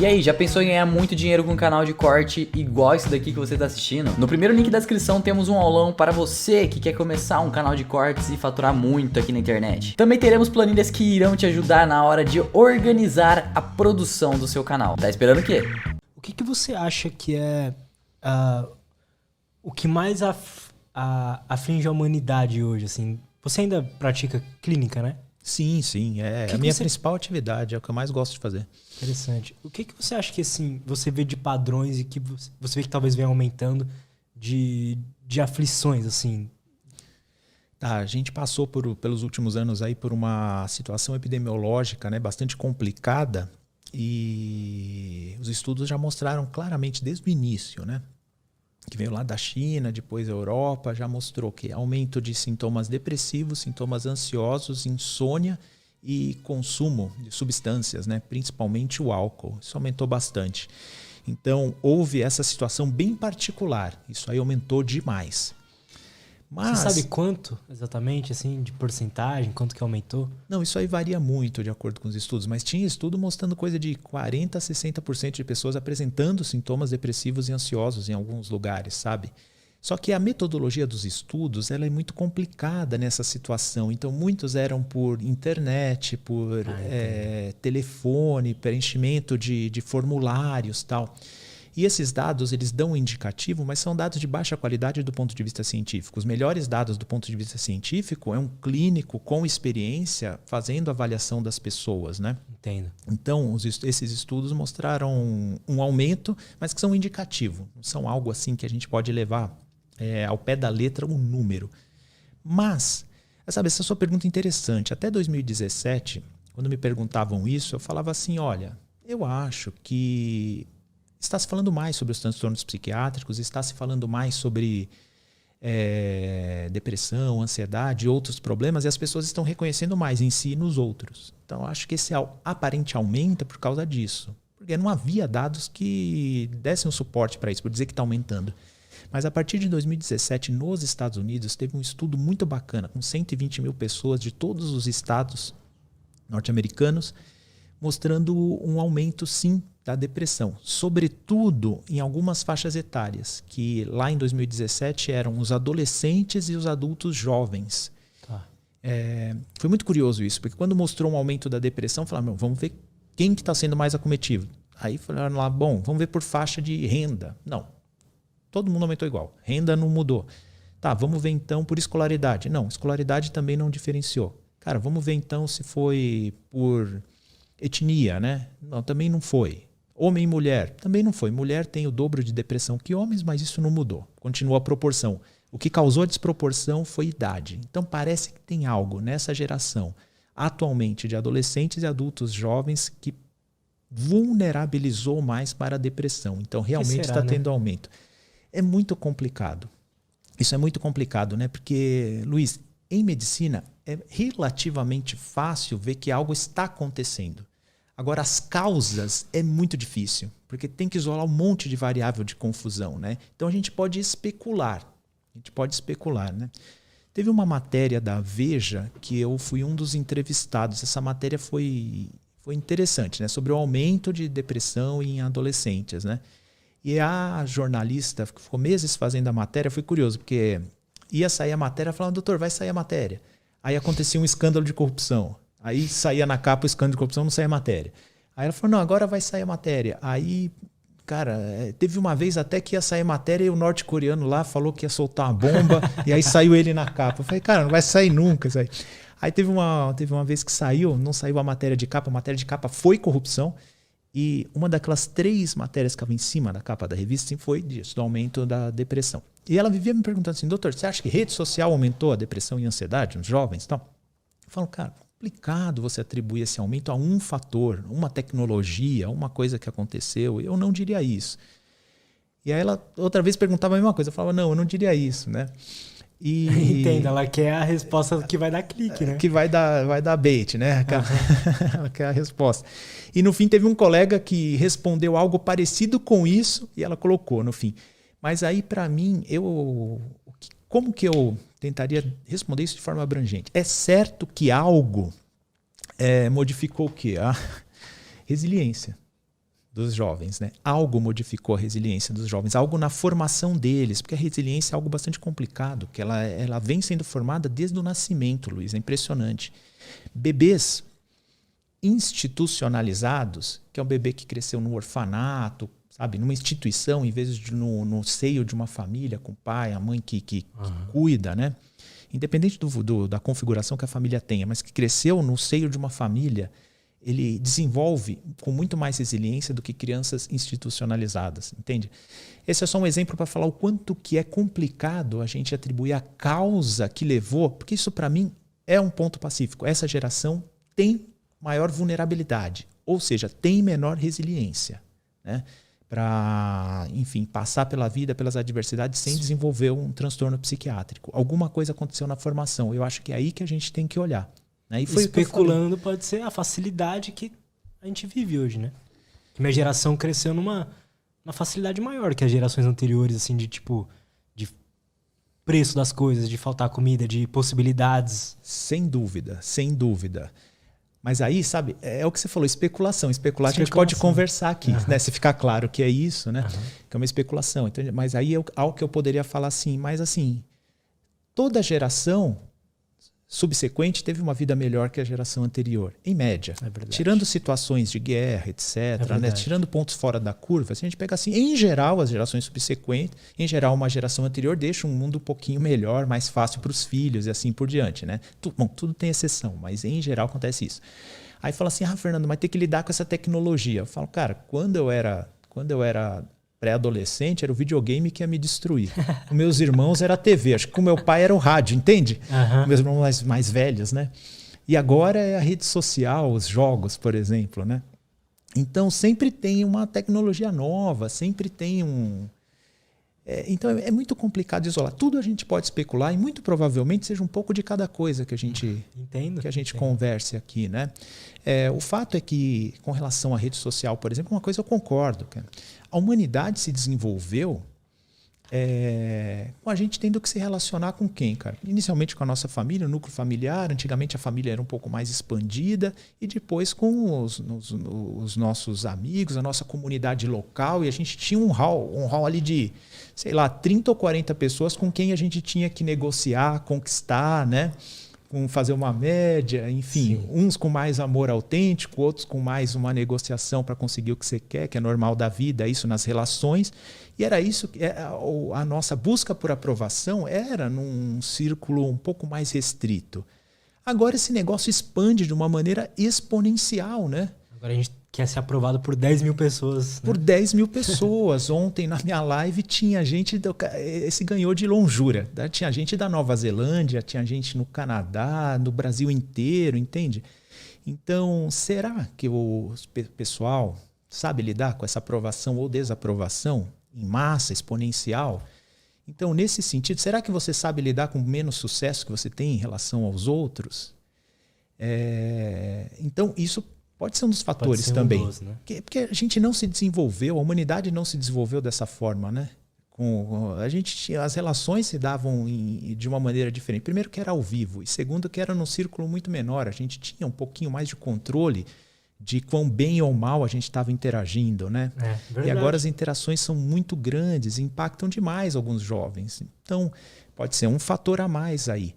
E aí, já pensou em ganhar muito dinheiro com um canal de corte igual esse daqui que você está assistindo? No primeiro link da descrição temos um aulão para você que quer começar um canal de cortes e faturar muito aqui na internet. Também teremos planilhas que irão te ajudar na hora de organizar a produção do seu canal. Tá esperando o quê? O que você acha que é o que mais aflige a humanidade hoje? Assim? Você ainda pratica clínica, né? Sim, sim. É a minha principal atividade, é o que eu mais gosto de fazer. Interessante. O que você acha que assim, você vê de padrões e que você vê que talvez venha aumentando de aflições, assim? Tá, a gente passou pelos últimos anos aí por uma situação epidemiológica, né, bastante complicada, e os estudos já mostraram claramente desde o início, né, que veio lá da China, depois a Europa, já mostrou que aumento de sintomas depressivos, sintomas ansiosos, insônia e consumo de substâncias, né, principalmente o álcool. Isso aumentou bastante. Então, houve essa situação bem particular. Isso aí aumentou demais. Mas, você sabe quanto exatamente, assim, de porcentagem, quanto que aumentou? Não, isso aí varia muito de acordo com os estudos, mas tinha estudo mostrando coisa de 40% a 60% de pessoas apresentando sintomas depressivos e ansiosos em alguns lugares, sabe? Só que a metodologia dos estudos ela é muito complicada nessa situação. Então, muitos eram por internet, por telefone, preenchimento de formulários e tal. E esses dados, eles dão um indicativo, mas são dados de baixa qualidade do ponto de vista científico. Os melhores dados do ponto de vista científico é um clínico com experiência fazendo avaliação das pessoas, né? Entendo. Então, esses estudos mostraram um aumento, mas que são indicativo. Não são algo assim que a gente pode levar ao pé da letra um número. Mas, sabe, essa sua pergunta é interessante. Até 2017, quando me perguntavam isso, eu falava assim, olha, eu acho que está se falando mais sobre os transtornos psiquiátricos, está se falando mais sobre depressão, ansiedade e outros problemas, e as pessoas estão reconhecendo mais em si e nos outros. Então, acho que esse aparente aumento é por causa disso. Porque não havia dados que dessem um suporte para isso, por dizer que está aumentando. Mas a partir de 2017, nos Estados Unidos, teve um estudo muito bacana, com 120 mil pessoas de todos os estados norte-americanos, mostrando um aumento, sim, da depressão. Sobretudo em algumas faixas etárias, que lá em 2017 eram os adolescentes e os adultos jovens. Tá. Foi muito curioso isso, porque quando mostrou um aumento da depressão, falaram, vamos ver quem que está sendo mais acometido. Aí falaram lá, bom, vamos ver por faixa de renda. Não, todo mundo aumentou igual, renda não mudou. Tá, vamos ver então por escolaridade. Não, escolaridade também não diferenciou. Cara, vamos ver então se foi por etnia, né? Não, também não foi. Homem e mulher, também não foi. Mulher tem o dobro de depressão que homens, mas isso não mudou. Continua a proporção. O que causou a desproporção foi idade. Então parece que tem algo nessa geração, atualmente, de adolescentes e adultos jovens que vulnerabilizou mais para a depressão. Então realmente está tendo aumento. É muito complicado. Isso é muito complicado, né? Porque, Luiz, em medicina é relativamente fácil ver que algo está acontecendo. Agora, as causas é muito difícil, porque tem que isolar um monte de variável de confusão, né? Então, a gente pode especular. Né? Teve uma matéria da Veja que eu fui um dos entrevistados. Essa matéria foi interessante, né? Sobre o aumento de depressão em adolescentes, né? E a jornalista que ficou meses fazendo a matéria, foi curioso, porque ia sair a matéria, falando, doutor, vai sair a matéria. Aí acontecia um escândalo de corrupção. Aí saía na capa o escândalo de corrupção, não saía a matéria. Aí ela falou, não, agora vai sair a matéria. Aí, cara, teve uma vez até que ia sair a matéria e o norte-coreano lá falou que ia soltar uma bomba e aí saiu ele na capa. Eu falei, cara, não vai sair nunca isso aí. Aí teve uma vez que não saiu a matéria de capa foi corrupção. E uma daquelas 3 matérias que estava em cima da capa da revista foi disso, do aumento da depressão. E ela vivia me perguntando assim, doutor, você acha que rede social aumentou a depressão e a ansiedade nos jovens e tal? Eu falo, cara, complicado você atribuir esse aumento a um fator, uma tecnologia, uma coisa que aconteceu. Eu não diria isso. E aí ela outra vez perguntava a mesma coisa. Eu falava, não, eu não diria isso, né? Entenda, ela quer a resposta que vai dar clique, né? Que vai dar bait, né? Ela quer a resposta. E no fim teve um colega que respondeu algo parecido com isso e ela colocou no fim. Mas aí para mim, como que eu tentaria responder isso de forma abrangente? É certo que algo modificou o quê? A resiliência dos jovens, né? Algo modificou a resiliência dos jovens, algo na formação deles, porque a resiliência é algo bastante complicado, que ela vem sendo formada desde o nascimento, Luiz, é impressionante. Bebês institucionalizados, que é um bebê que cresceu no orfanato, sabe, numa instituição, em vez de no seio de uma família, com o pai, a mãe que cuida, né? Independente da configuração que a família tenha, mas que cresceu no seio de uma família, ele desenvolve com muito mais resiliência do que crianças institucionalizadas, entende? Esse é só um exemplo para falar o quanto que é complicado a gente atribuir a causa que levou, porque isso para mim é um ponto pacífico. Essa geração tem maior vulnerabilidade, ou seja, tem menor resiliência, né? Para, enfim, passar pela vida, pelas adversidades sem desenvolver um transtorno psiquiátrico. Alguma coisa aconteceu na formação. Eu acho que é aí que a gente tem que olhar. Né? E foi especulando, pode ser a facilidade que a gente vive hoje, né? Que minha geração cresceu numa facilidade maior que as gerações anteriores, assim, de tipo, de preço das coisas, de faltar comida, de possibilidades. Sem dúvida, sem dúvida. Mas aí, sabe, é o que você falou, especulação. Especular a gente pode conversar aqui, né? Se ficar claro que é isso, né? Que é uma especulação. Então, mas aí é algo que eu poderia falar assim, mas assim, toda geração subsequente teve uma vida melhor que a geração anterior, em média. Tirando situações de guerra, etc., né? Tirando pontos fora da curva, se a gente pega assim, em geral, as gerações subsequentes, em geral, uma geração anterior deixa um mundo um pouquinho melhor, mais fácil para os filhos e assim por diante, né? Bom, tudo tem exceção, mas em geral acontece isso. Aí fala assim, Fernando, mas tem que lidar com essa tecnologia. Eu falo, cara, quando eu era pré-adolescente, era o videogame que ia me destruir. Os meus irmãos era a TV. Acho que o meu pai era o rádio, entende? Meus irmãos mais velhos, né? E agora é a rede social, os jogos, por exemplo, né? Então, sempre tem uma tecnologia nova, sempre tem um... então, é muito complicado isolar. Tudo a gente pode especular e muito provavelmente seja um pouco de cada coisa que a gente, converse aqui, né? O fato é que, com relação à rede social, por exemplo, uma coisa eu concordo, cara. A humanidade se desenvolveu com a gente tendo que se relacionar com quem, cara? Inicialmente com a nossa família, o núcleo familiar. Antigamente a família era um pouco mais expandida. E depois com os nossos amigos, a nossa comunidade local. E a gente tinha um hall ali de, sei lá, 30 ou 40 pessoas com quem a gente tinha que negociar, conquistar, né? Fazer uma média, enfim, uns com mais amor autêntico, outros com mais uma negociação para conseguir o que você quer, que é normal da vida, isso nas relações. E era isso, a nossa busca por aprovação era num círculo um pouco mais restrito. Agora esse negócio expande de uma maneira exponencial, né? Agora a gente quer ser aprovado por 10 mil pessoas. Né? Por 10 mil pessoas. Ontem na minha live tinha gente, esse ganhou de lonjura. Tinha gente da Nova Zelândia, tinha gente no Canadá, no Brasil inteiro, entende? Então, será que o pessoal sabe lidar com essa aprovação ou desaprovação em massa, exponencial? Então, nesse sentido, será que você sabe lidar com o menos sucesso que você tem em relação aos outros? Então, isso pode ser um dos fatores também. Né? Porque a gente não se desenvolveu, a humanidade não se desenvolveu dessa forma, né? As relações se davam de uma maneira diferente. Primeiro que era ao vivo, e segundo que era num círculo muito menor. A gente tinha um pouquinho mais de controle de quão bem ou mal a gente estava interagindo, né? E agora as interações são muito grandes, impactam demais alguns jovens. Então, pode ser um fator a mais aí.